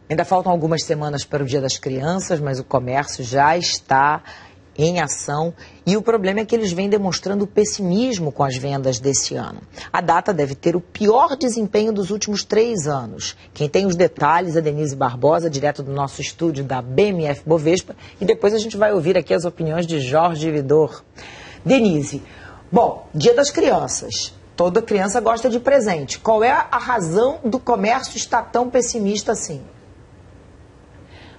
Ainda faltam algumas semanas para o Dia das Crianças, mas o comércio já está em ação e o problema é que eles vêm demonstrando pessimismo com as vendas desse ano. A data deve ter o pior desempenho dos últimos 3 anos. Quem tem os detalhes é Denise Barbosa, direto do nosso estúdio da BMF Bovespa, e depois a gente vai ouvir aqui as opiniões de Jorge Vidor. Denise, bom, Dia das Crianças. Toda criança gosta de presente. Qual é a razão do comércio estar tão pessimista assim?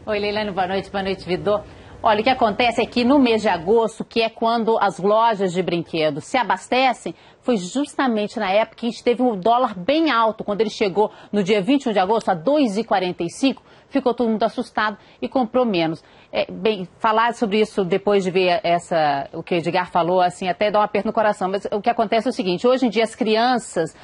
Oi, Leilane, boa noite, Vidor. Olha, o que acontece é que no mês de agosto, que é quando as lojas de brinquedos se abastecem, foi justamente na época que a gente teve um dólar bem alto. Quando ele chegou no dia 21 de agosto a R$ 2,45, ficou todo mundo assustado e comprou menos. Bem, falar sobre isso depois de ver o que o Edgar falou, assim, até dá um aperto no coração. Mas o que acontece é o seguinte, hoje em dia as crianças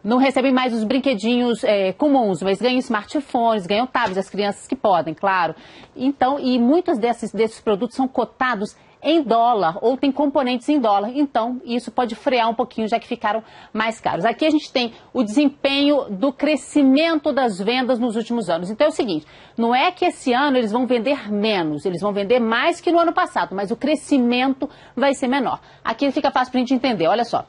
não recebem mais os brinquedinhos comuns, mas ganham smartphones, ganham tablets, as crianças que podem, claro. Então, e muitos desses produtos são cotados em dólar ou tem componentes em dólar. Então, isso pode frear um pouquinho, já que ficaram mais caros. Aqui a gente tem o desempenho do crescimento das vendas nos últimos anos. Então é o seguinte, não é que esse ano eles vão vender menos, eles vão vender mais que no ano passado, mas o crescimento vai ser menor. Aqui fica fácil para a gente entender, olha só.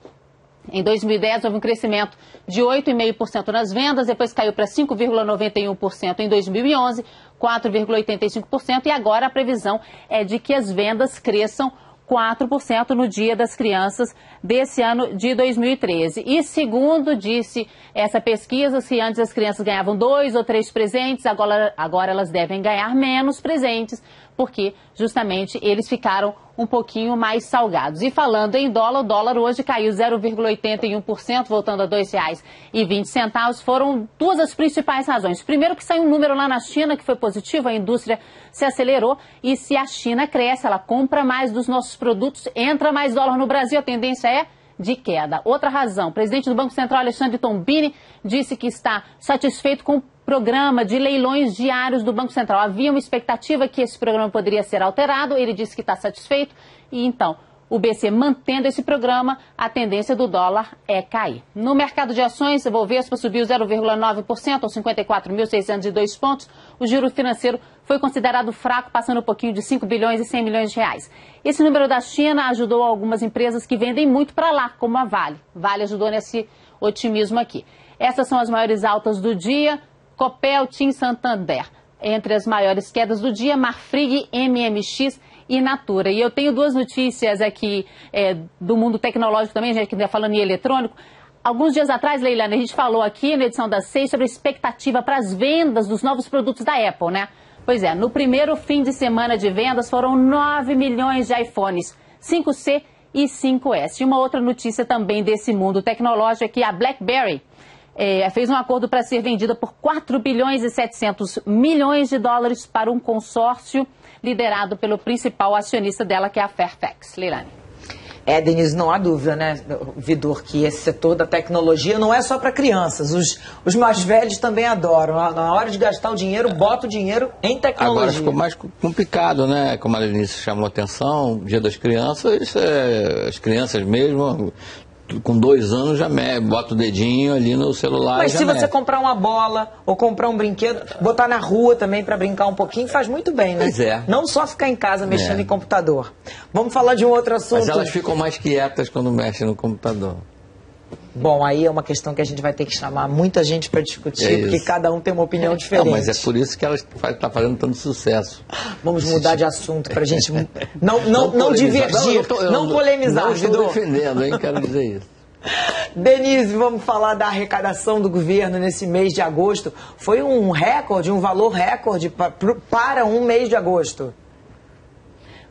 Em 2010 houve um crescimento de 8,5% nas vendas, depois caiu para 5,91% em 2011, 4,85% e agora a previsão é de que as vendas cresçam 4% no Dia das Crianças desse ano de 2013. E segundo disse essa pesquisa, se antes as crianças ganhavam 2 ou 3 presentes, agora elas devem ganhar menos presentes, porque justamente eles ficaram um pouquinho mais salgados. E falando em dólar, o dólar hoje caiu 0,81%, voltando a R$ 2,20. Foram duas as principais razões. Primeiro que saiu um número lá na China que foi positivo, a indústria se acelerou e se a China cresce, ela compra mais dos nossos produtos, entra mais dólar no Brasil, a tendência é de queda. Outra razão, o presidente do Banco Central, Alexandre Tombini, disse que está satisfeito com o programa de leilões diários do Banco Central. Havia uma expectativa que esse programa poderia ser alterado, ele disse que está satisfeito e então o BC mantendo esse programa, a tendência do dólar é cair. No mercado de ações, o Bovespa subiu 0,9% aos 54.602 pontos. O giro financeiro foi considerado fraco, passando um pouquinho de 5 bilhões e 100 milhões de reais. Esse número da China ajudou algumas empresas que vendem muito para lá, como a Vale. Vale ajudou nesse otimismo aqui. Essas são as maiores altas do dia. Copel, TIM, Santander. Entre as maiores quedas do dia, Marfrig, MMX e Natura. E eu tenho duas notícias aqui do mundo tecnológico também, a gente que está falando em eletrônico. Alguns dias atrás, Leilane, a gente falou aqui na edição das 6 sobre a expectativa para as vendas dos novos produtos da Apple, né? Pois é, no primeiro fim de semana de vendas foram 9 milhões de iPhones 5C e 5S. E uma outra notícia também desse mundo tecnológico é que a BlackBerry fez um acordo para ser vendida por 4 bilhões e 700 milhões de dólares para um consórcio liderado pelo principal acionista dela, que é a Fairfax. Leilane. Denise, não há dúvida, né, Vidor, que esse setor da tecnologia não é só para crianças. Os mais velhos também adoram. Na hora de gastar o dinheiro, bota o dinheiro em tecnologia. Agora ficou mais complicado, né? Como a Denise chamou a atenção, Dia das Crianças, as crianças mesmo, com 2 anos já bota o dedinho ali no celular. Mas se você comprar uma bola ou comprar um brinquedo, botar na rua também para brincar um pouquinho, faz muito bem, né? Pois é. Não só ficar em casa mexendo em computador. Vamos falar de um outro assunto. Mas elas ficam mais quietas quando mexem no computador. Bom, aí é uma questão que a gente vai ter que chamar muita gente para discutir, porque cada um tem uma opinião diferente. Não, mas é por isso que ela está fazendo tanto sucesso. Vamos mudar de assunto para a gente não divergir, não polemizar. Não estou defendendo, hein? Quero dizer isso. Denise, vamos falar da arrecadação do governo nesse mês de agosto. Foi um recorde, um valor recorde para um mês de agosto.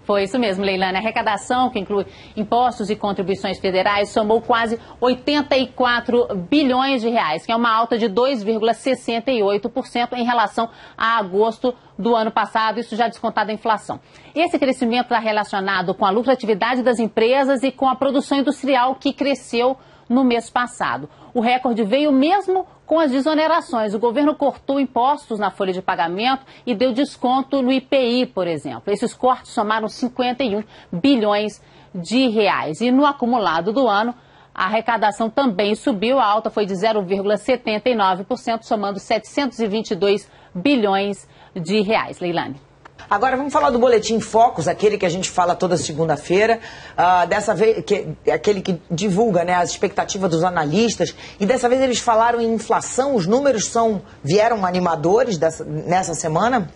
Foi isso mesmo, Leilane. A arrecadação, que inclui impostos e contribuições federais, somou quase 84 bilhões de reais, que é uma alta de 2,68% em relação a agosto do ano passado, isso já descontado a inflação. Esse crescimento está relacionado com a lucratividade das empresas e com a produção industrial, que cresceu no mês passado. O recorde veio mesmo com as desonerações. O governo cortou impostos na folha de pagamento e deu desconto no IPI, por exemplo. Esses cortes somaram 51 bilhões de reais. E no acumulado do ano, A arrecadação também subiu, a alta foi de 0,79%, somando 722 bilhões de reais. Leilane. Agora vamos falar do Boletim Focus, aquele que a gente fala toda segunda-feira, dessa vez, aquele que divulga, né, as expectativas dos analistas, e dessa vez eles falaram em inflação, os números vieram animadores nessa semana?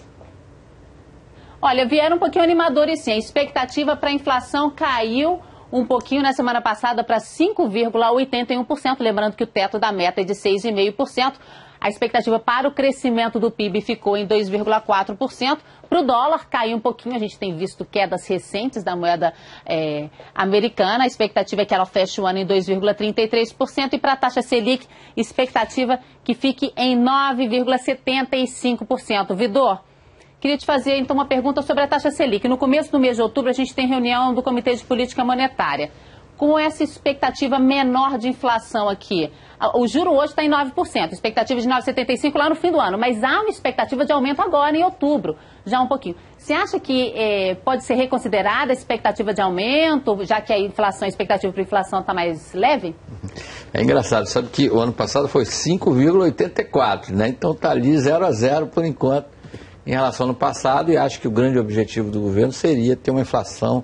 Olha, vieram um pouquinho animadores sim, a expectativa para a inflação caiu um pouquinho na semana passada para 5,81%, lembrando que o teto da meta é de 6,5%. A expectativa para o crescimento do PIB ficou em 2,4%. Para o dólar, caiu um pouquinho. A gente tem visto quedas recentes da moeda americana. A expectativa é que ela feche o ano em 2,33%. E para a taxa Selic, expectativa que fique em 9,75%. Vidor, queria te fazer então uma pergunta sobre a taxa Selic. No começo do mês de outubro, a gente tem reunião do Comitê de Política Monetária. Com essa expectativa menor de inflação aqui, o juro hoje está em 9%, expectativa de 9,75% lá no fim do ano, mas há uma expectativa de aumento agora em outubro, já um pouquinho. Você acha que pode ser reconsiderada a expectativa de aumento, já que a expectativa para a inflação está mais leve? É engraçado, sabe que o ano passado foi 5,84%, né? Então está ali 0-0 por enquanto em relação ao ano passado, e acho que o grande objetivo do governo seria ter uma inflação,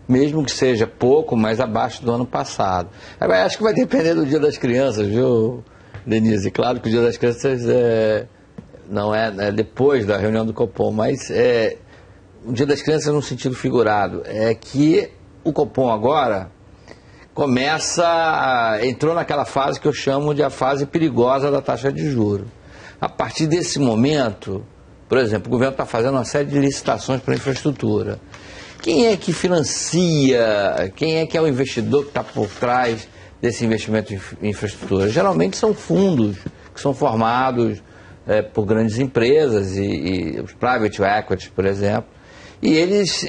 mesmo que seja pouco, mas abaixo do ano passado. Agora, acho que vai depender do Dia das Crianças, viu, Denise? Claro que o Dia das Crianças não é depois da reunião do Copom, mas o Dia das Crianças no sentido figurado. É que o Copom agora entrou naquela fase que eu chamo de a fase perigosa da taxa de juros. A partir desse momento, por exemplo, o governo está fazendo uma série de licitações para infraestrutura. Quem é que financia, quem é que é o investidor que está por trás desse investimento em infraestrutura? Geralmente são fundos que são formados por grandes empresas e os private equities, por exemplo. E eles,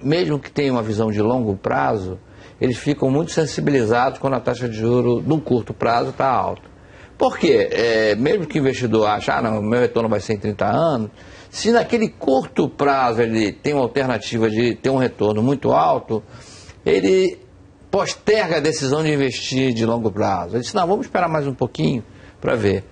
mesmo que tenham uma visão de longo prazo, eles ficam muito sensibilizados quando a taxa de juros, no curto prazo, está alta. Por quê? Mesmo que o investidor ache, não, meu retorno vai ser em 30 anos, se naquele curto prazo ele tem uma alternativa de ter um retorno muito alto, ele posterga a decisão de investir de longo prazo. Ele diz, não, vamos esperar mais um pouquinho para ver.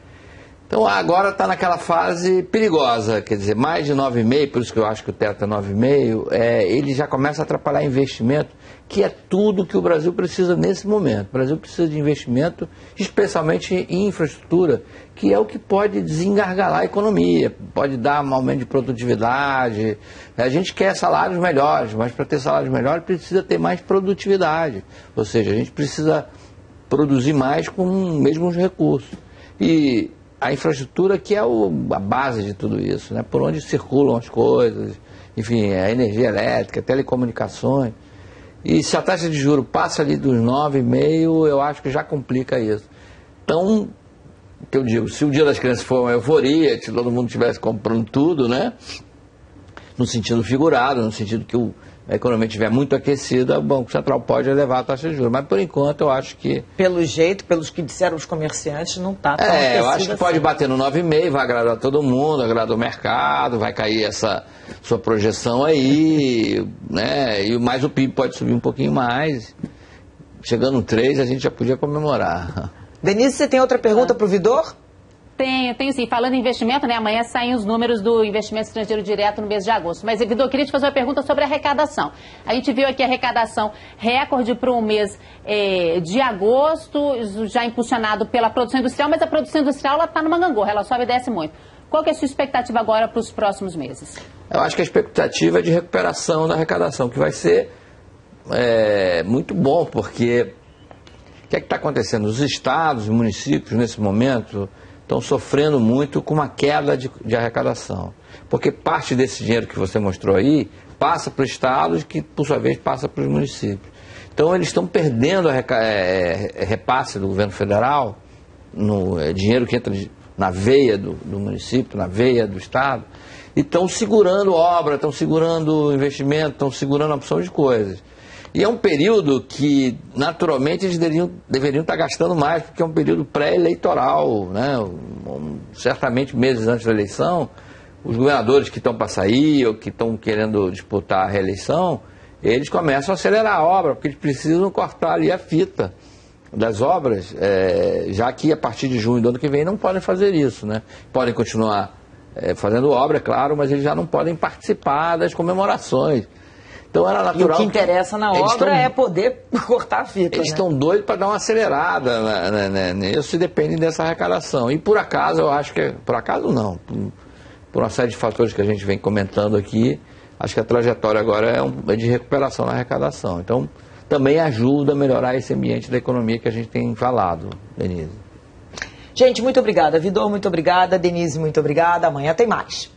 Então agora está naquela fase perigosa, quer dizer, mais de 9,5%, por isso que eu acho que o teto é 9,5%, ele já começa a atrapalhar investimento, que é tudo que o Brasil precisa nesse momento. O Brasil precisa de investimento, especialmente em infraestrutura, que é o que pode desengargalar a economia, pode dar um aumento de produtividade. A gente quer salários melhores, mas para ter salários melhores precisa ter mais produtividade, ou seja, a gente precisa produzir mais com os mesmos recursos. E a infraestrutura que é a base de tudo isso, né? Por onde circulam as coisas, enfim, a energia elétrica, telecomunicações. E se a taxa de juros passa ali dos 9,5%, eu acho que já complica isso. Então, o que eu digo, se o Dia das Crianças for uma euforia, se todo mundo estivesse comprando tudo, né? No sentido figurado, no sentido que a economia estiver muito aquecida, o Banco Central pode elevar a taxa de juros. Mas, por enquanto, eu acho que... Pelo jeito, pelos que disseram os comerciantes, não está tão aquecida eu acho que assim. pode bater no 9,5%, vai agradar todo mundo, agradar o mercado, vai cair essa sua projeção aí, né? Mas o PIB pode subir um pouquinho mais. Chegando no 3%, a gente já podia comemorar. Denise, você tem outra pergunta para o Vidor? Tenho sim. Falando em investimento, né? Amanhã saem os números do investimento estrangeiro direto no mês de agosto. Mas, Vidor, eu queria te fazer uma pergunta sobre a arrecadação. A gente viu aqui a arrecadação recorde para o mês de agosto, já impulsionado pela produção industrial, mas a produção industrial está numa gangorra, ela sobe e desce muito. Qual que é a sua expectativa agora para os próximos meses? Eu acho que a expectativa é de recuperação da arrecadação, que vai ser muito bom, porque o que é que está acontecendo? Os estados e municípios, nesse momento, estão sofrendo muito com uma queda de arrecadação. Porque parte desse dinheiro que você mostrou aí passa para os estados, que por sua vez passa para os municípios. Então eles estão perdendo repasse do governo federal, dinheiro que entra na veia do município, na veia do estado, e estão segurando obra, estão segurando investimento, estão segurando a opção de coisas. E é um período que, naturalmente, eles deveriam estar gastando mais, porque é um período pré-eleitoral, né? Certamente, meses antes da eleição, os governadores que estão para sair ou que estão querendo disputar a reeleição, eles começam a acelerar a obra, porque eles precisam cortar ali a fita. das obras, já que a partir de junho do ano que vem não podem fazer isso, né? Podem continuar fazendo obra, é claro, mas eles já não podem participar das comemorações. Então era natural. E o que interessa na obra é poder cortar a fita. Eles estão doidos para dar uma acelerada nisso e dependem dessa arrecadação. E por acaso, eu acho que. Por acaso não. Por uma série de fatores que a gente vem comentando aqui, acho que a trajetória agora é de recuperação na arrecadação. Então, também ajuda a melhorar esse ambiente da economia que a gente tem falado, Denise. Gente, muito obrigada. Vidor, muito obrigada. Denise, muito obrigada. Amanhã tem mais.